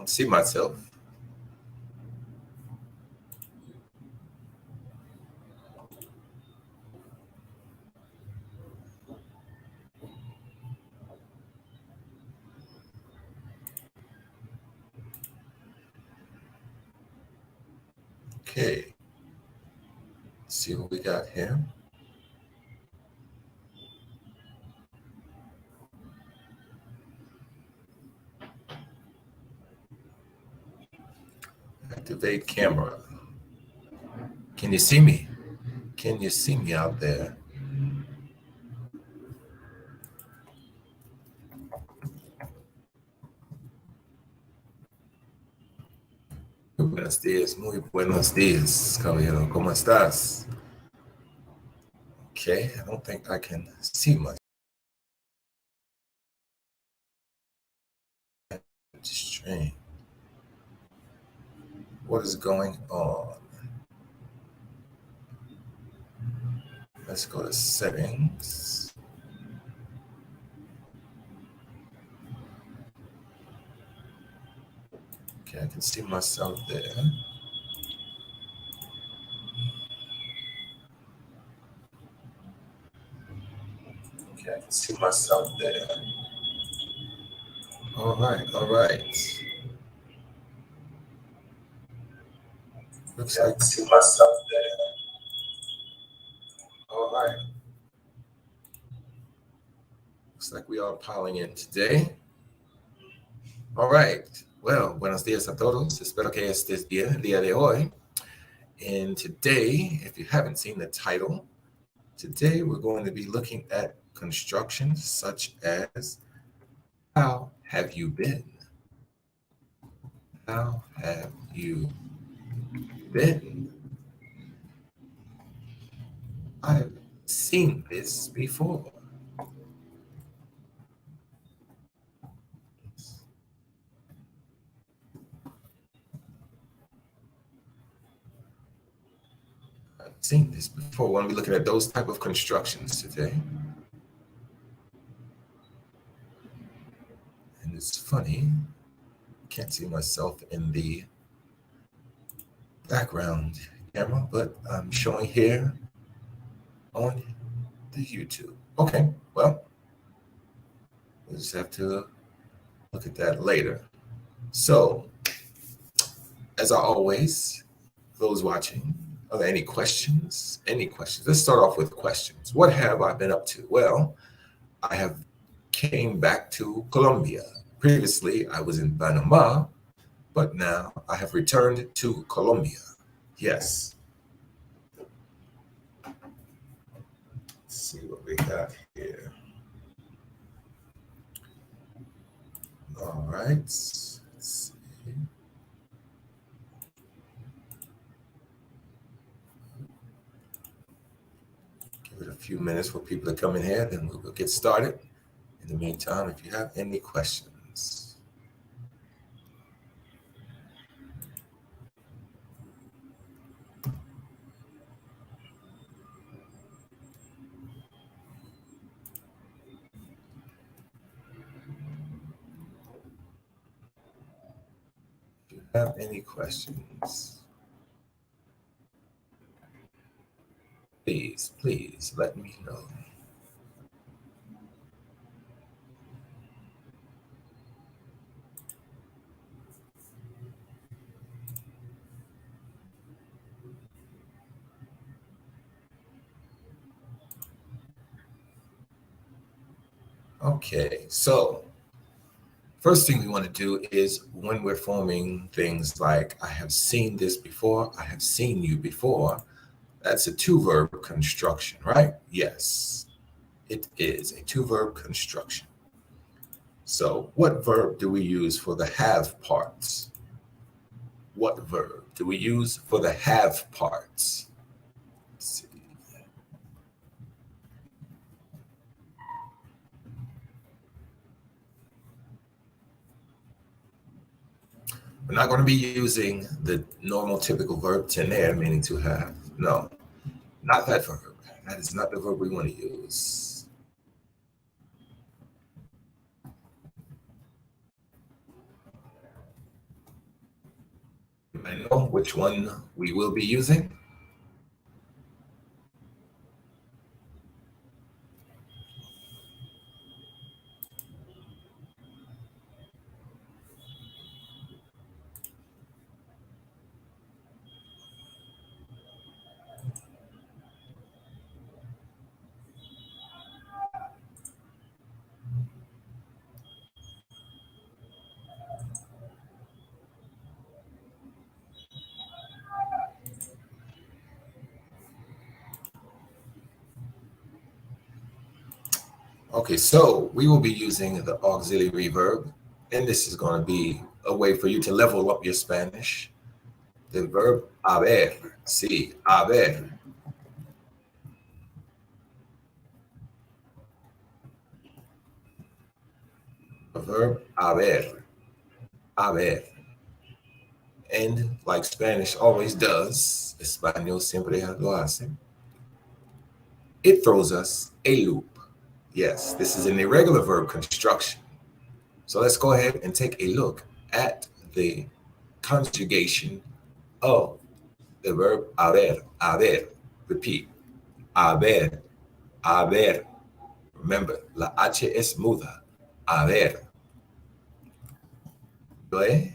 don't see myself. Okay. Let's see what we got here. Activate camera. Can you see me? Can you see me out there? Buenos días, muy buenos días, caballero. ¿Cómo estás? Okay, I don't think I can see much. Strange. What is going on? Let's go to settings. Okay, I can see myself there. Okay, I can see myself there. All right, all right. Looks like I can see myself there. All right. Looks like we are piling in today. All right. Well, buenos días a todos. Espero que estés bien el día de hoy. And today, if you haven't seen the title, today we're going to be looking at constructions such as, how have you been? How have you been? I've seen this before. I've seen this before. We're going to be looking at those type of constructions today. And it's funny, I can't see myself in the background camera, but I'm showing here on the YouTube. Okay, well, we'll just have to look at that later. So, as I always, those watching, are there any questions? Any questions? Let's start off with questions. What have I been up to? Well, I have came back to Colombia. Previously, I was in Panama, but now I have returned to Colombia. Yes. Let's see what we got here. All right. Let's see. Give it a few minutes for people to come in here, then we'll get started. In the meantime, if you have any questions. If you have any questions, please let me know. Okay, so first thing we want to do is when we're forming things like I have seen this before, I have seen you before, that's a two-verb construction, right? Yes, it is a two-verb construction. So what verb do we use for the have parts? What verb do we use for the have parts? Let's see. We're not going to be using the normal typical verb tener, meaning to have. No, not that verb. That is not the verb we want to use. know which one we will be using? Okay, so we will be using the auxiliary verb, and this is going to be a way for you to level up your Spanish. The verb haber, sí, haber. The verb haber, haber. And like Spanish always does, Español siempre lo hace, it throws us a loop. Yes, this is an irregular verb construction. So let's go ahead and take a look at the conjugation of the verb haber, haber. Repeat, haber, haber. Remember, la H es muda. Haber. Yo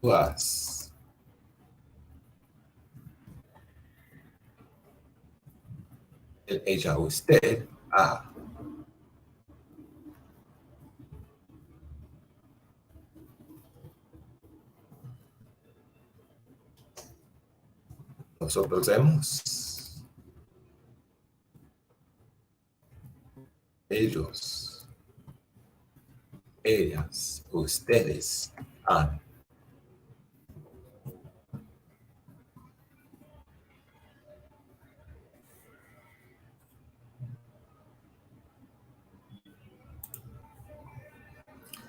was. El ella, usted, ha. Nosotros hemos. Ellos, ellas, ustedes han.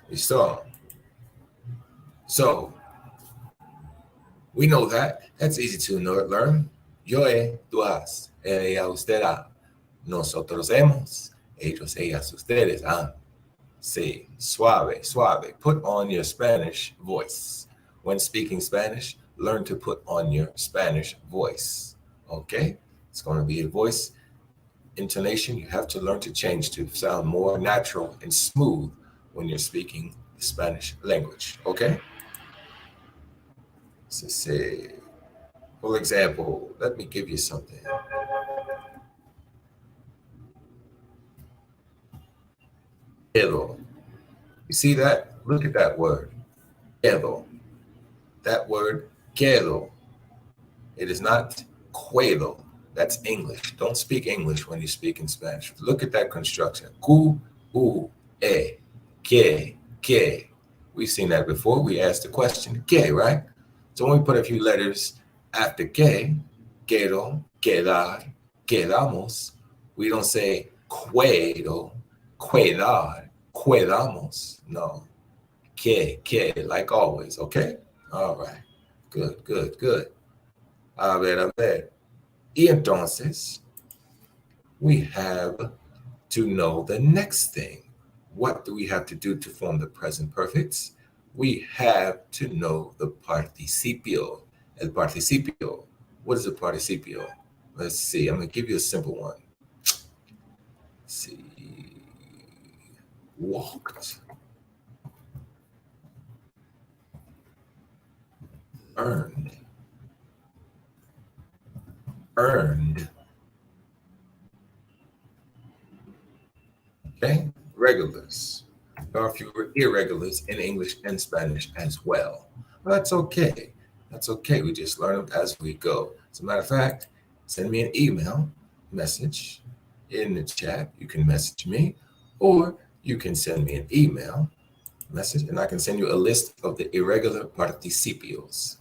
Listo. So we know that. That's easy to learn. Yo he, tú has, ella, usted ha. Nosotros hemos, ellos, ellas, ustedes han. Sí, suave, suave. Put on your Spanish voice. When speaking Spanish, learn to put on your Spanish voice. Okay? It's going to be a voice intonation you have to learn to change to sound more natural and smooth when you're speaking the Spanish language. Okay? So say, for example, let me give you something. Quedo. You see that? Look at that word. Quedo. That word, quedo. It is not quedo. That's English. Don't speak English when you speak in Spanish. Look at that construction. Q, U, E, que. We've seen that before. We asked the question, que, right? So when we put a few letters after que, quedo, quedar, quedamos, we don't say quedo, quedar, quedamos. No. Que, like always, okay? All right. Good. A ver. Y entonces, we have to know the next thing. What do we have to do to form the present perfects? We have to know the participio. El participio. What is a participio? Let's see. I'm going to give you a simple one. Let's see. Walked. Earned. Okay? Regulars. There are a few irregulars in English and Spanish as well. But that's okay. That's okay. We just learn them as we go. As a matter of fact, send me an email message in the chat. You can message me, or you can send me an email message, and I can send you a list of the irregular participios.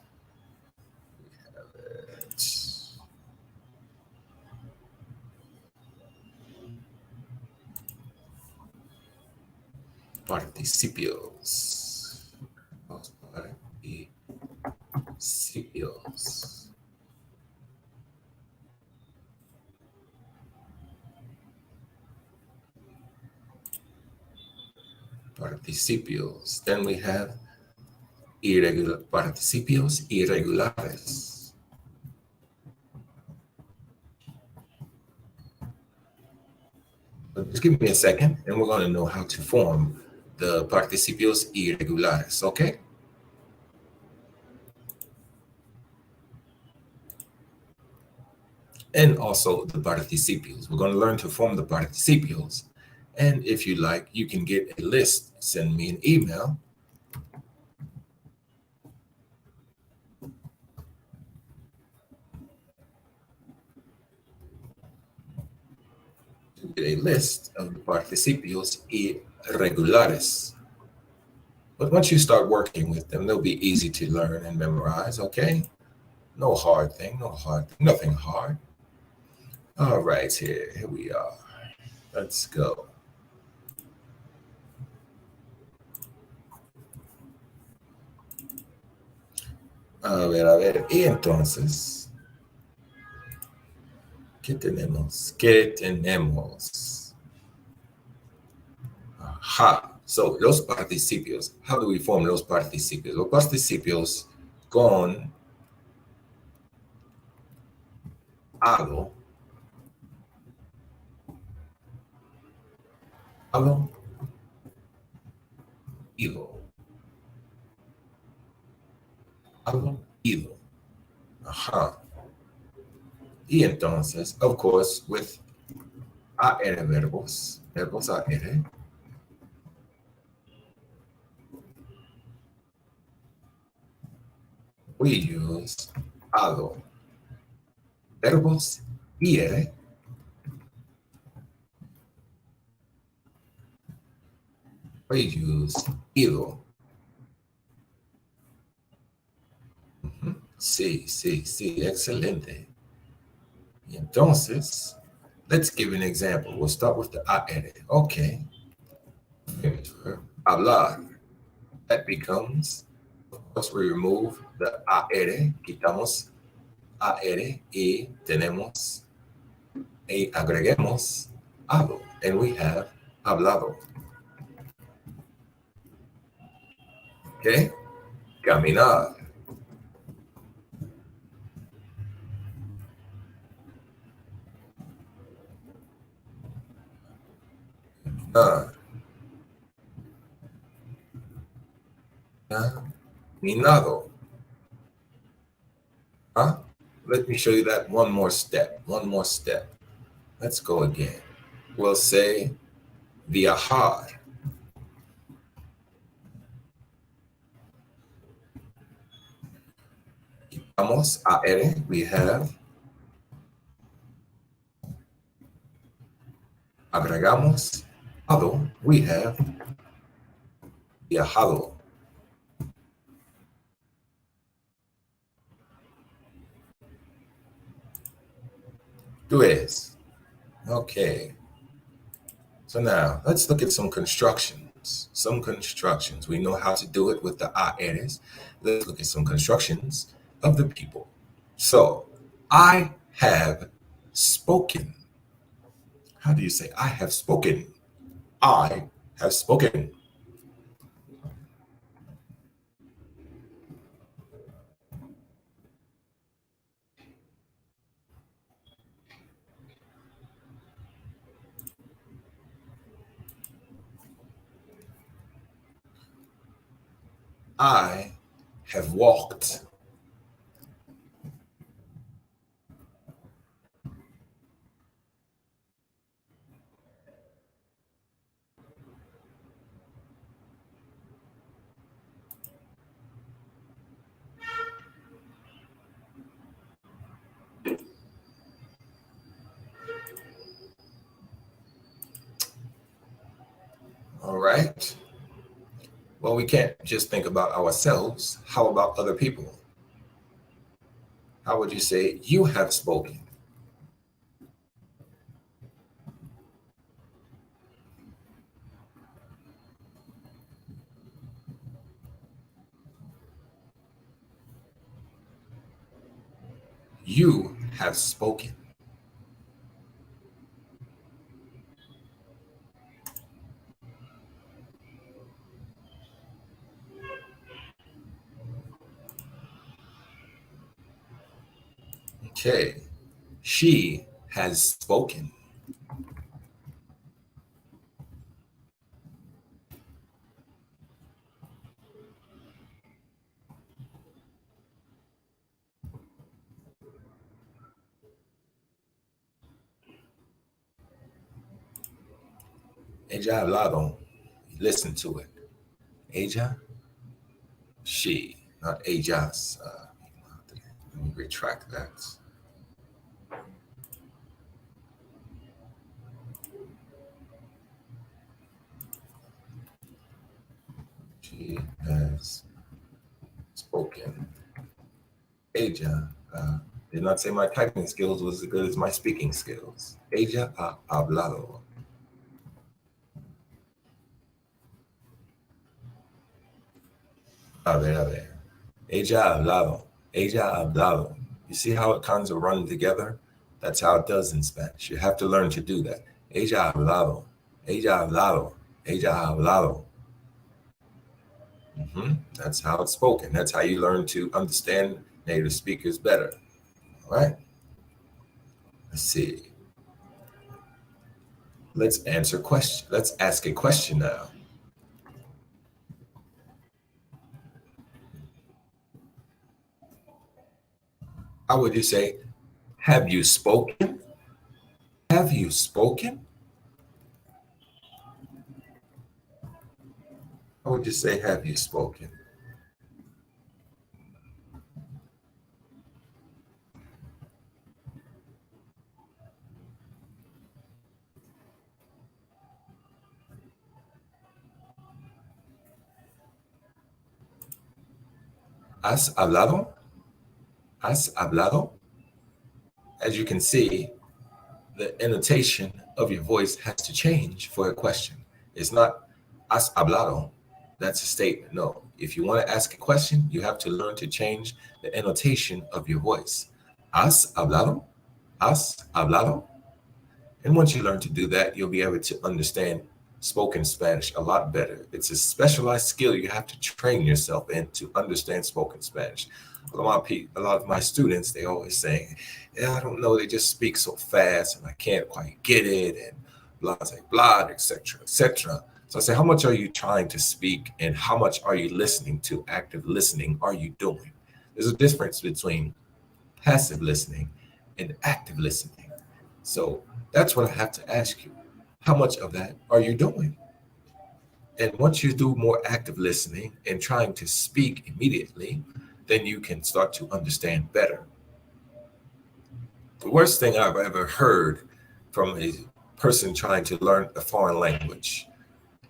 Participios. Participios. participios. Then we have participios irregulares. Just give me a second, and we're going to know how to form the participios irregulares, okay? And also the participios. We're going to learn to form the participios. And if you like, you can get a list. Send me an email. To get a list of the participios irregulares. But once you start working with them, they'll be easy to learn and memorize, okay? No hard thing, nothing hard. All right, here we are. Let's go. A ver. Y entonces, ¿qué tenemos? Ajá. So, los participios. How do we form los participios? Los participios con ado, ido. Ido. Ajá. Y entonces, of course, with AR verbos AR, we use ado. Verbos IR, we use ido. Sí, excelente. Y entonces, let's give an example. We'll start with the AR. Okay. Hablar. That becomes, of course, we remove the AR, quitamos AR y tenemos, y agreguemos ado. And we have hablado. Okay. Caminar. Caminado. Huh? Let me show you that one more step. Let's go again. We'll say viajar. Quitamos AR, we have. Agregamos ado, we have viajado. Tú eres. Okay. So now let's look at some constructions. We know how to do it with the ARs. Let's look at some constructions of the people. So, I have spoken. How do you say I have spoken? I have spoken. I have walked. All right. Well, we can't just think about ourselves. How about other people? How would you say you have spoken? You have spoken. Okay. She has spoken. Ella ha hablado. Listen to it. Ella, she, not ellas. Let me retract that. She has spoken. Ella did not say my typing skills was as good as my speaking skills. Ella ha hablado. A ver, a ver. Ella ha hablado. Ella ha hablado. You see how it kinds of run together? That's how it does in Spanish. You have to learn to do that. Ella ha hablado. Ella ha hablado. Ella ha hablado. That's how it's spoken. That's how you learn to understand native speakers better. All right. Let's see. Let's answer question. Let's ask a question now. How would you say, have you spoken? Have you spoken? How would you say, have you spoken? ¿Has hablado? ¿Has hablado? As you can see, the intonation of your voice has to change for a question. It's not has hablado. That's a statement. No. If you want to ask a question, you have to learn to change the intonation of your voice. ¿Has hablado? ¿Has hablado? And once you learn to do that, you'll be able to understand spoken Spanish a lot better. It's a specialized skill you have to train yourself in to understand spoken Spanish. A lot of my students, they always say, yeah, I don't know, they just speak so fast and I can't quite get it, and blah, blah, blah, etc., etc. So I say, how much are you trying to speak and how much are you listening to? Active listening are you doing? There's a difference between passive listening and active listening. So that's what I have to ask you. How much of that are you doing? And once you do more active listening and trying to speak immediately, then you can start to understand better. The worst thing I've ever heard from a person trying to learn a foreign language,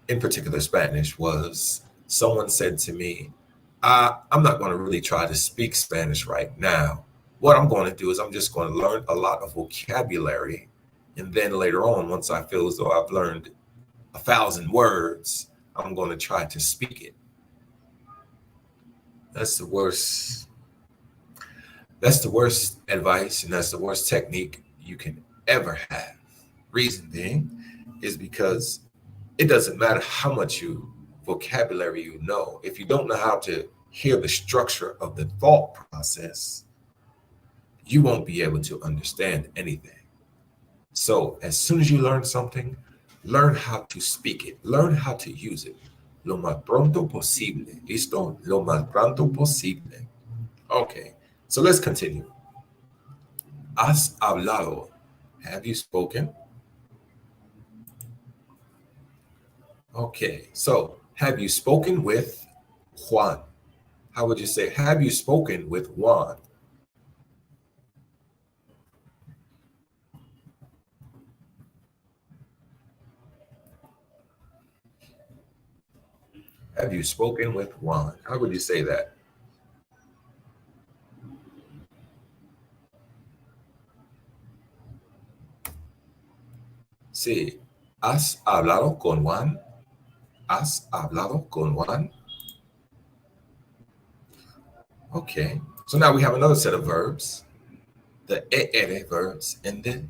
in particular Spanish, was someone said to me, I'm not going to really try to speak Spanish right now. What I'm going to do is I'm just going to learn a lot of vocabulary. And then later on, once I feel as though I've learned 1,000 words, I'm going to try to speak it. That's the worst. That's the worst advice, and that's the worst technique you can ever have. Reason being is because it doesn't matter how much vocabulary you know. If you don't know how to hear the structure of the thought process, you won't be able to understand anything. So as soon as you learn something, learn how to speak it, learn how to use it. Lo más pronto posible. ¿Listo? Lo más pronto posible. Okay, so let's continue. Has hablado. Have you spoken? Okay, so have you spoken with Juan? How would you say, have you spoken with Juan? Have you spoken with Juan? How would you say that? Sí. ¿Has hablado con Juan? ¿Has hablado con Juan? Okay. So now we have another set of verbs. The ER verbs and the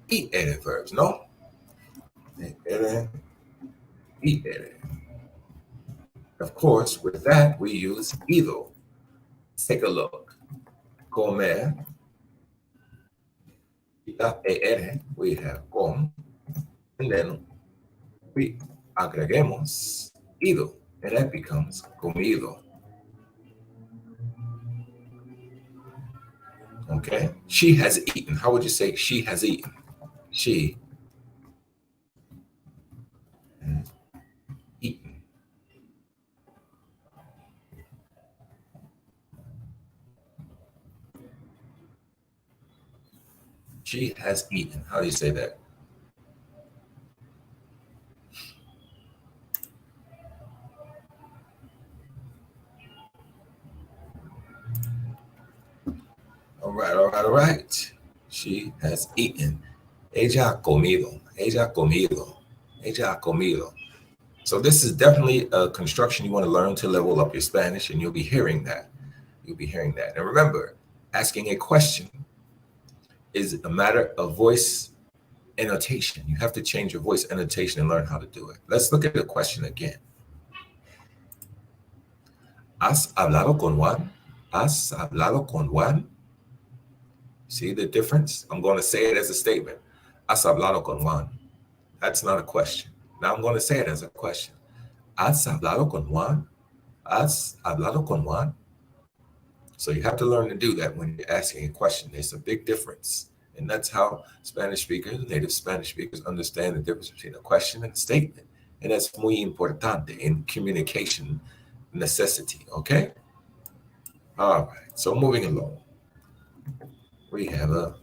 IR verbs, no? ER, IR. Of course, with that, we use ido. Let's take a look. Comer, ER, we have con, and then we agreguemos ido, and that becomes comido. Okay, she has eaten. How would you say she has eaten? She has eaten. She has eaten. How do you say that? All right, all right, all right. She has eaten. Ella ha comido. Ella ha comido. Ella ha comido. So this is definitely a construction you want to learn to level up your Spanish, and you'll be hearing that. You'll be hearing that. And remember, asking a question is a matter of voice annotation. You have to change your voice annotation and learn how to do it. Let's look at the question again. ¿Has hablado con Juan? ¿Has hablado con Juan? See the difference? I'm going to say it as a statement. ¿Has hablado con Juan? That's not a question. Now I'm going to say it as a question. ¿Has hablado con Juan? ¿Has hablado con Juan? So you have to learn to do that when you're asking a question. There's a big difference. And that's how Spanish speakers, native Spanish speakers, understand the difference between a question and a statement. And that's muy importante in communication necessity, okay? All right, so moving along. We have a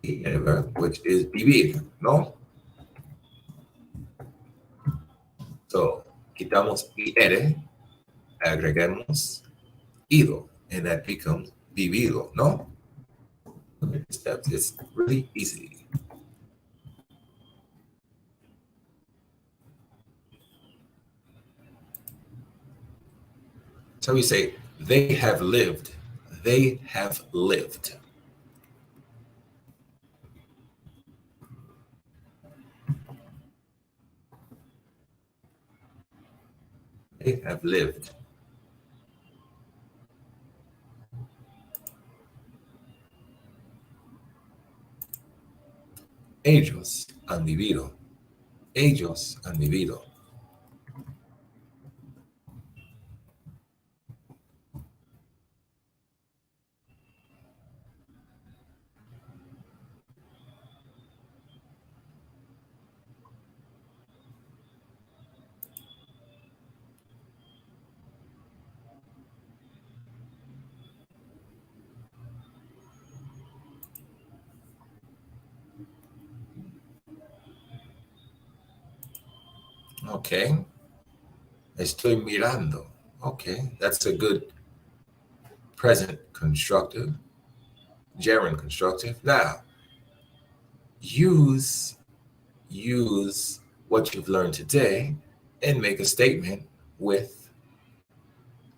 verb, which is vivir, ¿no? So, quitamos ir, agregamos ido, and that becomes vivido, ¿no? Steps. It's really easy. So we say, they have lived. They have lived. They have lived. Ellos han vivido. Ellos han vivido. Okay. Estoy mirando. Okay, that's a good present constructive, gerund constructive. Now, use what you've learned today and make a statement with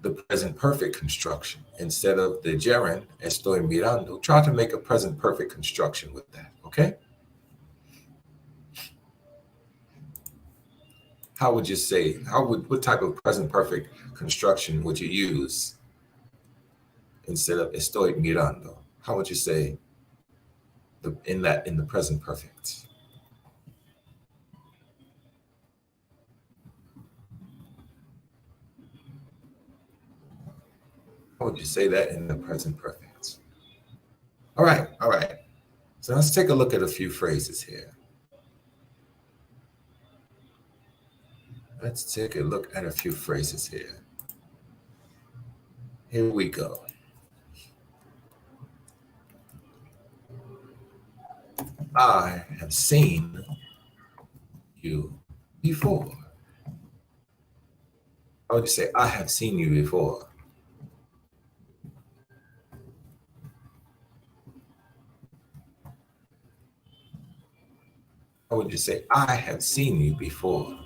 the present perfect construction. Instead of the gerund, estoy mirando, try to make a present perfect construction with that, okay? How would you say, what type of present perfect construction would you use instead of estoy mirando? How would you say in the present perfect? How would you say that in the present perfect? All right, all right. So let's take a look at a few phrases here. Let's take a look at a few phrases here. Here we go. I have seen you before. How would you say, I have seen you before? How would you say, I have seen you before?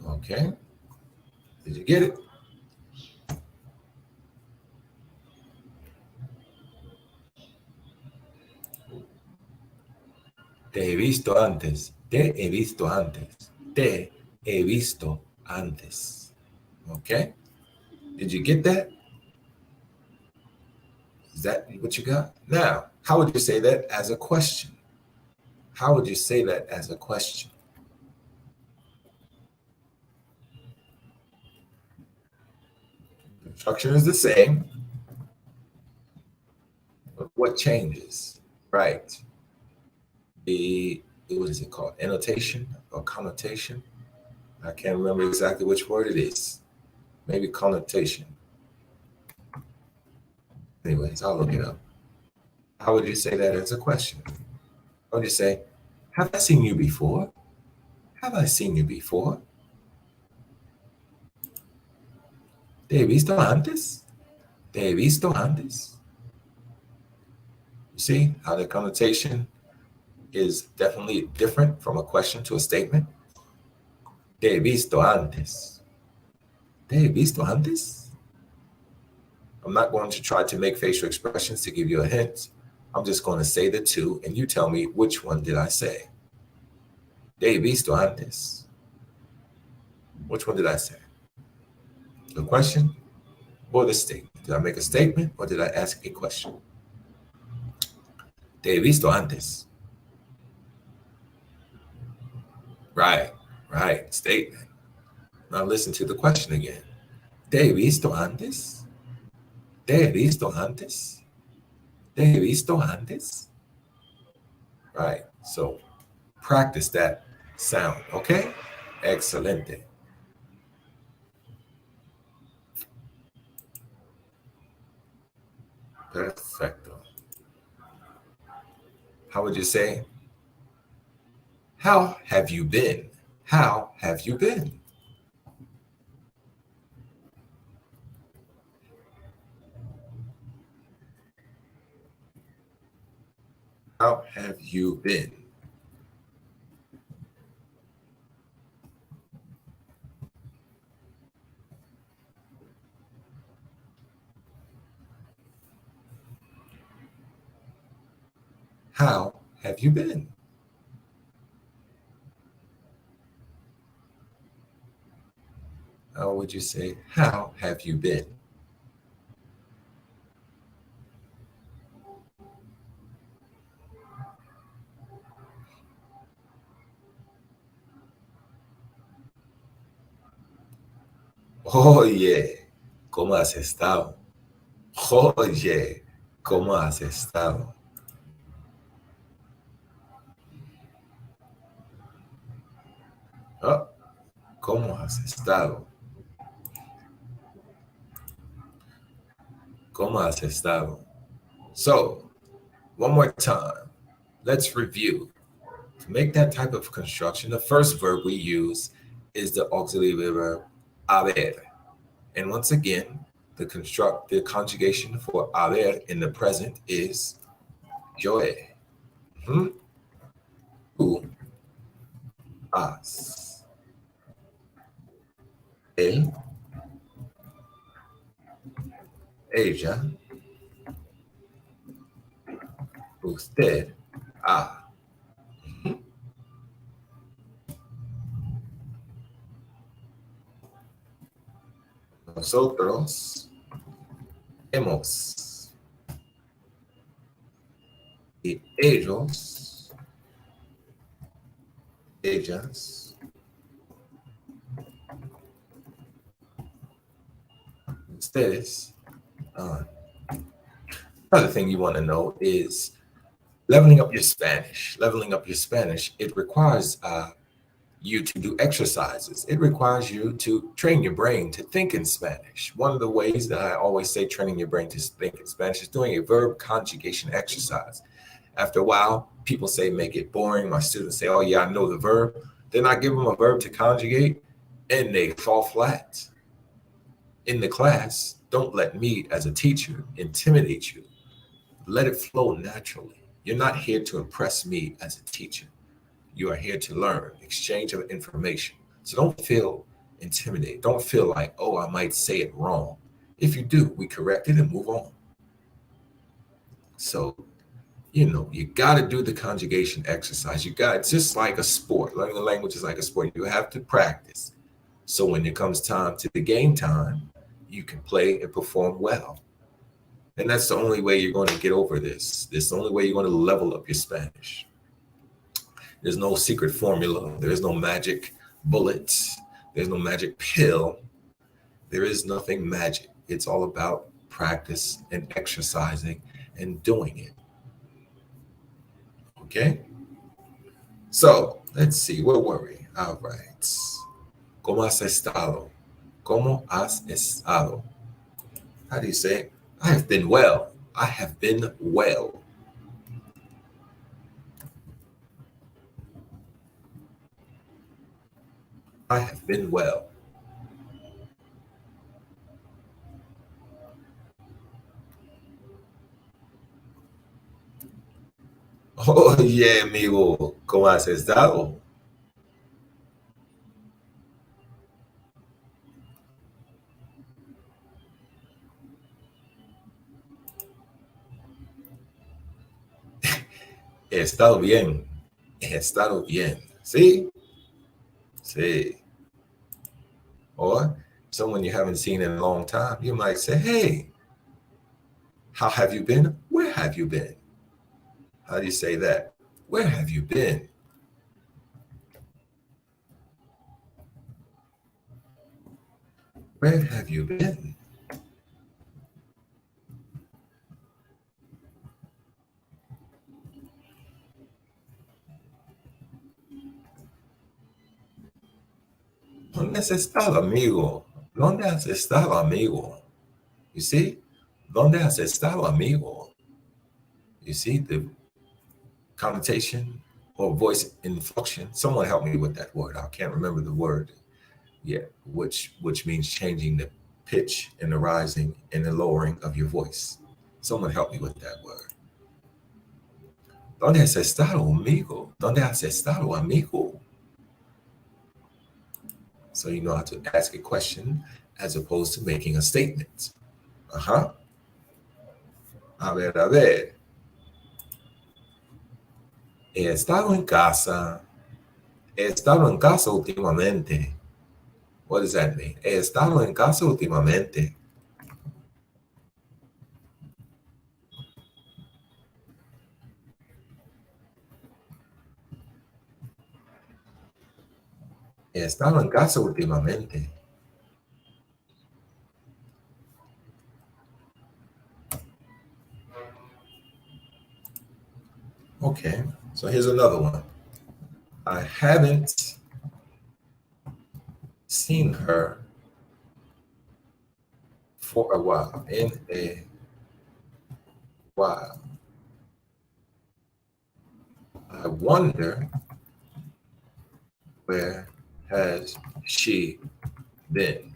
Okay. Did you get it? Te he visto antes. Te he visto antes. Te he visto antes. Okay? Did you get that? Is that what you got? Now, how would you say that as a question? How would you say that as a question? The structure is the same, but what changes? Right. What is it called? Annotation or connotation? I can't remember exactly which word it is. Maybe connotation. Anyways, I'll look it up. How would you say that as a question? How would you say, have I seen you before? Have I seen you before? ¿Te he visto antes? ¿Te he visto antes? You see how the connotation is definitely different from a question to a statement? Te he visto antes. Te he visto antes? I'm not going to try to make facial expressions to give you a hint. I'm just going to say the two, and you tell me which one did I say. Te he visto antes. Which one did I say? The question or the statement? Did I make a statement or did I ask a question? Te he visto antes. Right, right, statement. Now listen to the question again. Te he visto antes? Te he visto antes? Te he visto antes? Right, so practice that sound, okay? Excelente. Perfecto. How would you say, how have you been? How have you been? How have you been? How have you been? How would you say, how have you been? Oye, ¿cómo has estado? Oye, ¿cómo has estado? Oh, ¿cómo has estado? ¿Cómo has estado? So, one more time, let's review. To make that type of construction, the first verb we use is the auxiliary verb haber. And once again, the conjugation for haber in the present is yo he. Tú has. Él, ella, usted ha. Nosotros hemos. Y ellos, ellas, ustedes. Another thing you want to know is leveling up your Spanish. Leveling up your Spanish, it requires you to do exercises. It requires you to train your brain to think in Spanish. One of the ways that I always say training your brain to think in Spanish is doing a verb conjugation exercise. After a while, people say make it boring. My students say, oh yeah, I know the verb. Then I give them a verb to conjugate and they fall flat. In the class, don't let me as a teacher intimidate you. Let it flow naturally. You're not here to impress me as a teacher. You are here to learn, exchange of information. So don't feel intimidated. Don't feel like, oh, I might say it wrong. If you do, we correct it and move on. So You got to do the conjugation exercise. It's just like a sport. Learning a language is like a sport. You have to practice. So when it comes time to the game time, you can play and perform well. And that's the only way you're going to get over this. This is the only way you're going to level up your Spanish. There's no secret formula. There's no magic bullet. There's no magic pill. There is nothing magic. It's all about practice and exercising and doing it. Okay? So, let's see. Where were we? All right. ¿Cómo has estado? ¿Cómo has estado? How do you say it? I have been well. I have been well. I have been well. Oh, yeah, amigo. ¿Cómo has estado? He estado bien. He estado bien. ¿Sí? Sí. Or someone you haven't seen in a long time, you might say, hey, how have you been? Where have you been? How do you say that? Where have you been? Where have you been? ¿Dónde has estado, amigo? ¿Dónde has estado, amigo? You see? ¿Dónde has estado, amigo? You see the connotation or voice inflection? Someone help me with that word. I can't remember the word. Yeah, which means changing the pitch and the rising and the lowering of your voice. Someone help me with that word. ¿Dónde has estado, amigo? ¿Dónde has estado, amigo? So you know how to ask a question as opposed to making a statement. Uh-huh. A ver, a ver. He estado en casa. He estado en casa últimamente. What does that mean? He estado en casa últimamente. He estado en casa últimamente. Okay, so here's another one. I haven't seen her for a while. In a while. I wonder, where has she been?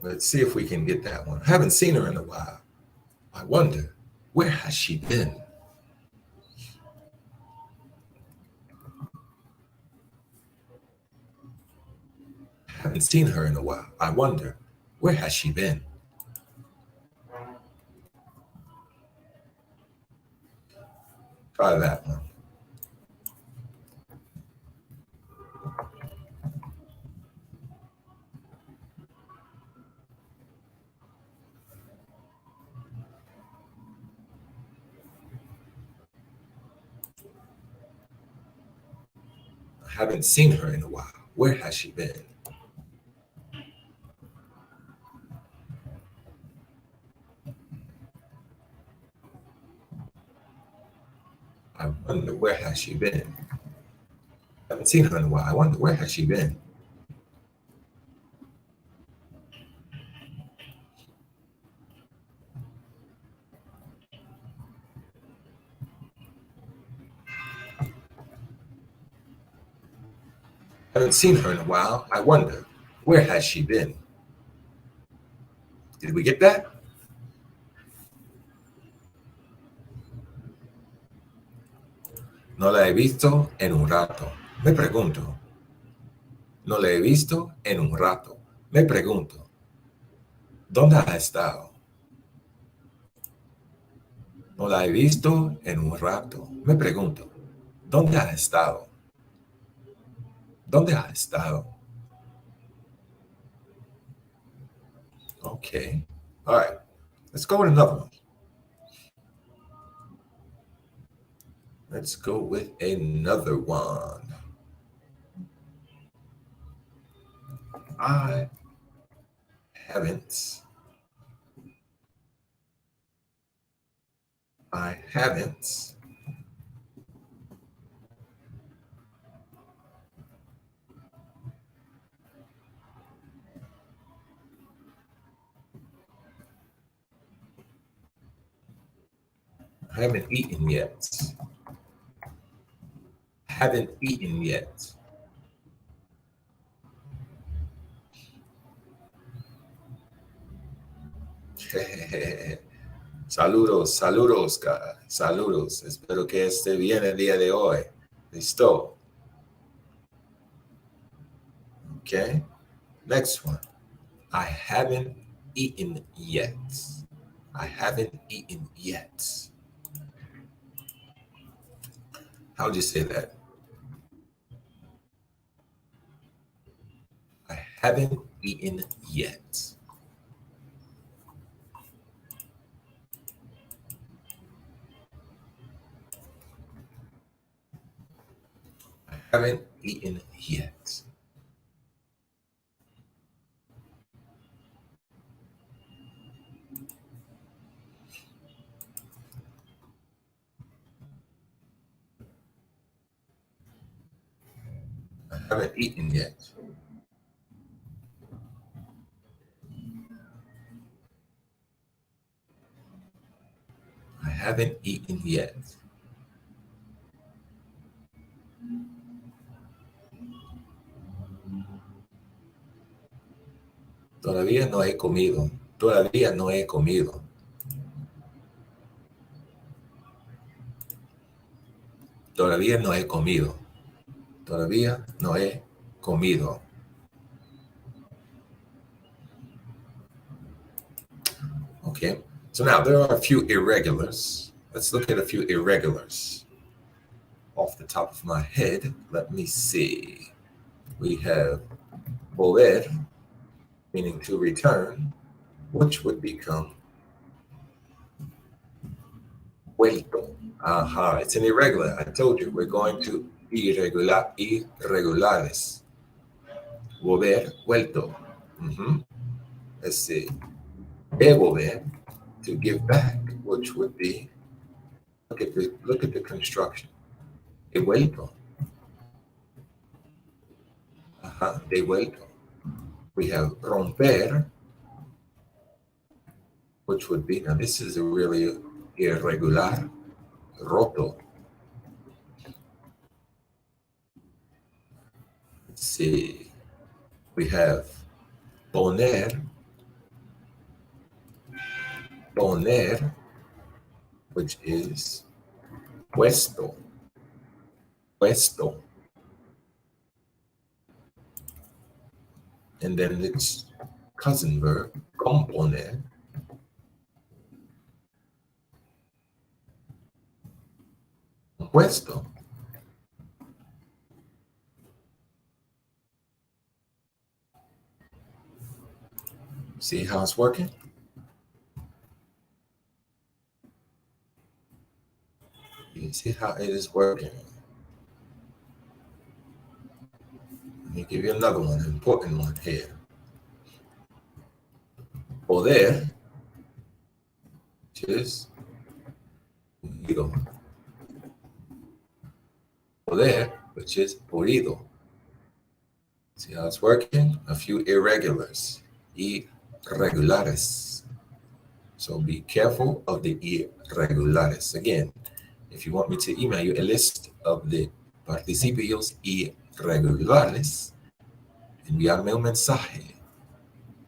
Let's see if we can get that one. I haven't seen her in a while. I wonder, where has she been? I haven't seen her in a while. I wonder, where has she been? Try that one. I haven't seen her in a while. Where has she been? I wonder, where has she been? I haven't seen her in a while. I wonder, where has she been? I haven't seen her in a while. I wonder, where has she been? Did we get that? No la he visto en un rato. Me pregunto. No la he visto en un rato. Me pregunto. ¿Dónde ha estado? No la he visto en un rato. Me pregunto, ¿dónde has estado? ¿Dónde has estado? Okay. All right. Let's go with another one. Let's go with another one. I haven't. I haven't. I haven't eaten yet. Haven't eaten yet. Saludos, saludos, saludos. Espero que esté bien el día de hoy. Listo. Okay. Next one. I haven't eaten yet. I haven't eaten yet. How would you say that? I haven't eaten yet. I haven't eaten yet. I haven't eaten yet. I haven't eaten yet. Todavía no he comido. Todavía no he comido. Todavía no he comido. Todavía no he comido. Okay. So now there are a few irregulars. Let's look at a few irregulars. Off the top of my head, let me see. We have volver, meaning to return, which would become vuelto. Aha, it's an irregular. I told you we're going to irregulares. Volver, vuelto. Let's see. Devolver, to give back, which would be, look at the construction. He vuelto. De vuelto. We have romper, which would be, now this is a really irregular, roto. Let's see. We have poner, which is puesto. And then its cousin verb, componer. Puesto. See how it's working? You see how it is working. Let me give you another one, an important one here. Poder, which is podido. Poder, which is podido. See how it's working? A few irregulars. Irregulares. So be careful of the irregulares. Again, if you want me to email you a list of the participios irregulares, envíame un mensaje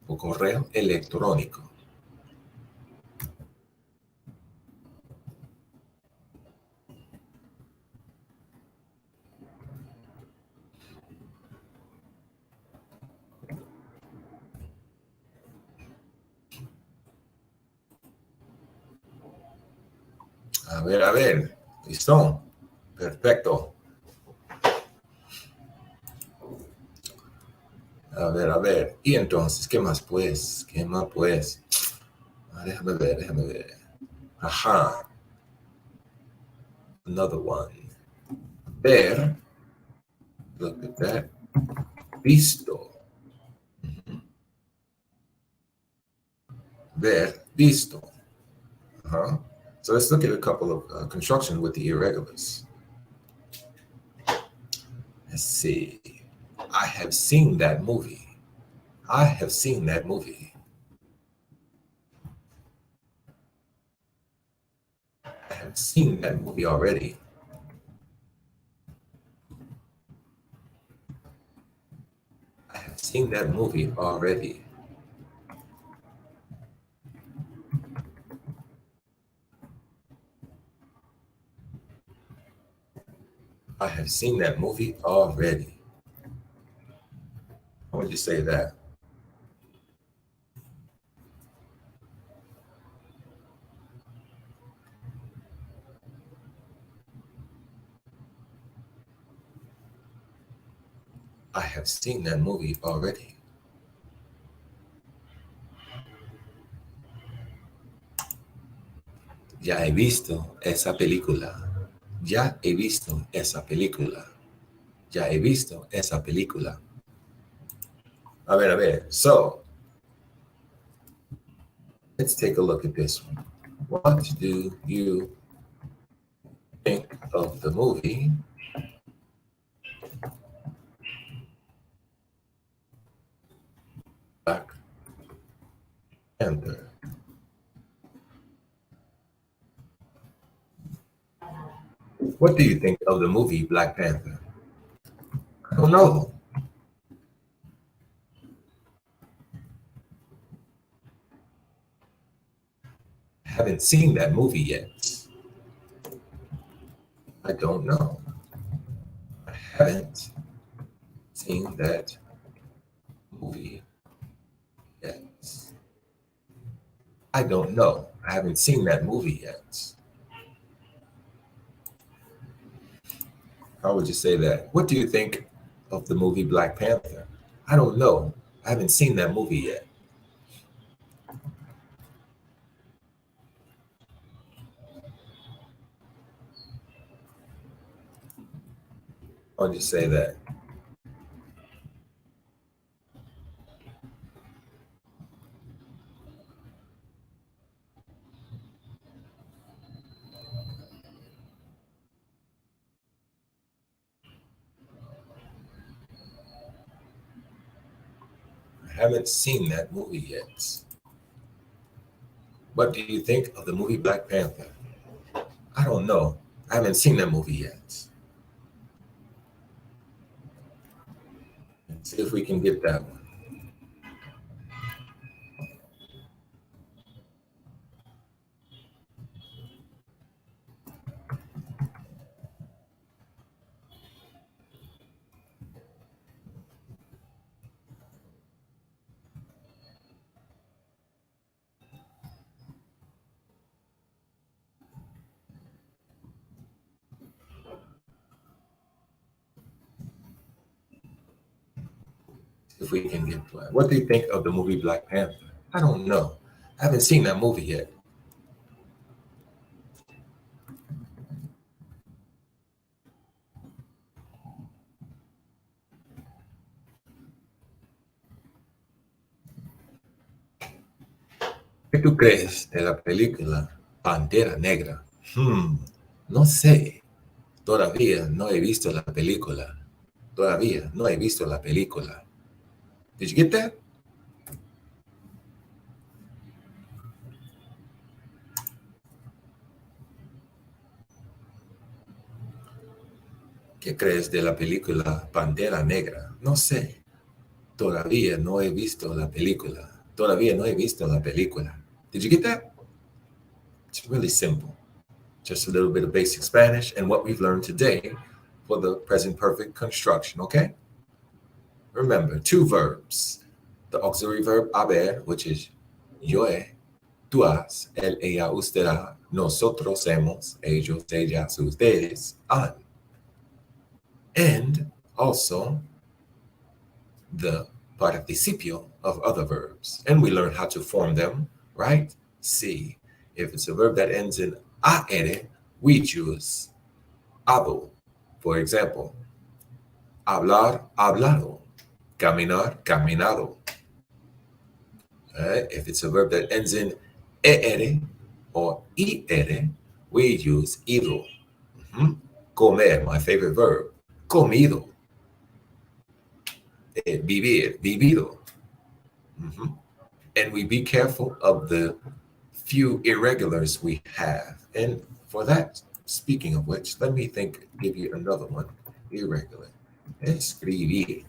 o correo electrónico. A ver. ¿Listo? Perfecto. A ver. Y entonces, ¿qué más pues? Déjame ver. Ajá. Another one. Ver. Look at that. Visto. Ver. Visto. Uh-huh. So let's look at a couple of construction with the irregulars. Let's see. I have seen that movie. I have seen that movie. I have seen that movie already. I have seen that movie already. I have seen that movie already. How would you say that? I have seen that movie already. Ya he visto esa película. Ya he visto esa película. Ya he visto esa película. A ver. So, let's take a look at this one. What do you think of the movie Black Panther? What do you think of the movie Black Panther? I don't know. I haven't seen that movie yet. I don't know. I haven't seen that movie yet. I don't know. I haven't seen that movie yet. How would you say that? What do you think of the movie Black Panther? I don't know. I haven't seen that movie yet. How would you say that? I haven't seen that movie yet. What do you think of the movie Black Panther? I don't know. I haven't seen that movie yet. Let's see if we can get that one. If we can get one. What do you think of the movie Black Panther? I don't know. I haven't seen that movie yet. ¿Qué tú crees de la película Pantera Negra? No sé. Todavía no he visto la película. Todavía no he visto la película. Did you get that? ¿Qué crees de la película Pantera Negra? No sé. Todavía no he visto la película. Todavía no he visto la película. Did you get that? It's really simple. Just a little bit of basic Spanish and what we've learned today for the present perfect construction, okay? Remember, two verbs. The auxiliary verb haber, which is yo he, tú has, él, ella, usted ha, nosotros hemos, ellos, ellas, ustedes, han. And also the participio of other verbs. And we learn how to form them, right? See, if it's a verb that ends in AR, we choose abo. For example, hablar, hablado. Caminar, caminado. If it's a verb that ends in ER or IR, we use ido. Comer, my favorite verb. Comido. Vivir, vivido. And we be careful of the few irregulars we have. And for that, speaking of which, let me give you another one. Irregular. Escribir.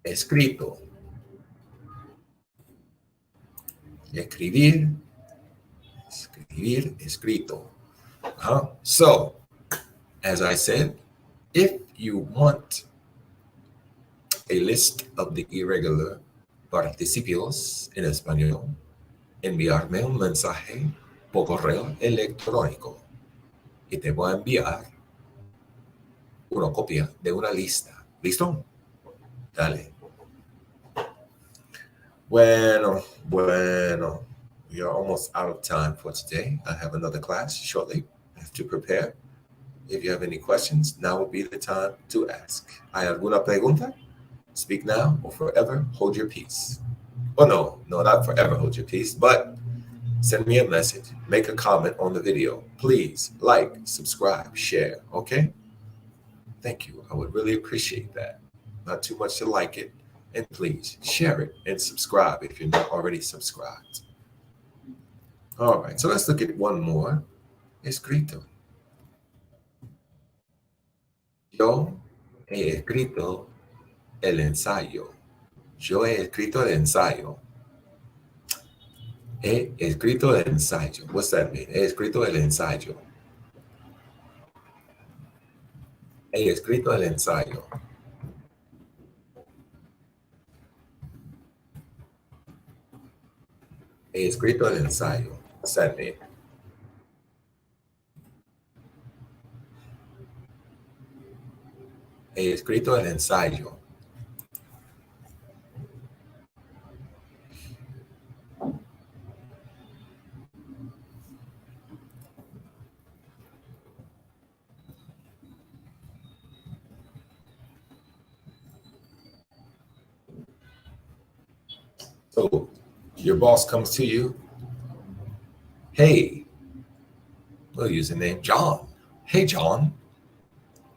Escrito. Escribir. Escribir, escrito. So, as I said, if you want a list of the irregular participios en español, enviarme un mensaje por correo electrónico y te voy a enviar una copia de una lista. ¿Listo? Dale. Bueno. We are almost out of time for today. I have another class shortly. I have to prepare. If you have any questions, now would be the time to ask. ¿Hay alguna pregunta? Speak now or forever hold your peace. Oh, no, not forever hold your peace, but send me a message, make a comment on the video. Please like, subscribe, share, okay? Thank you. I would really appreciate that. Not too much to like it. And please share it and subscribe if you're not already subscribed. All right, so let's look at one more. Escrito. Yo he escrito el ensayo. Yo he escrito el ensayo. He escrito el ensayo. What's that mean? He escrito el ensayo. He escrito el ensayo. He escrito el ensayo. What's that mean? He escrito el ensayo. So your boss comes to you. Hey, we'll use the name John. Hey, John,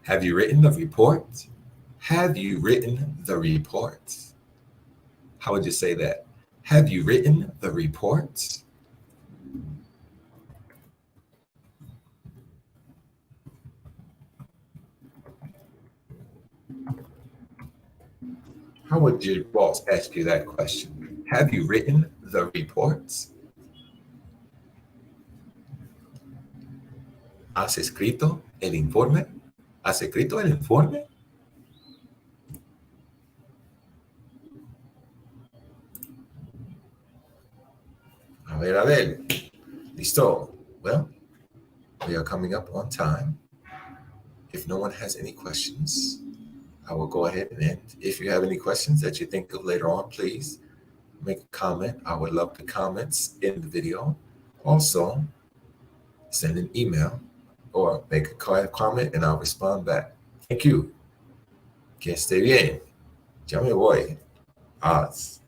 have you written the report? Have you written the report? How would you say that? Have you written the report? How would your boss ask you that question? Have you written the reports? ¿Has escrito el informe? ¿Has escrito el informe? A ver. Listo. Well, we are coming up on time. If no one has any questions, I will go ahead and end. If you have any questions that you think of later on, please make a comment. I would love the comments in the video. Also, send an email or make a comment and I'll respond back. Thank you. Que esté bien. Ya me voy. Adiós.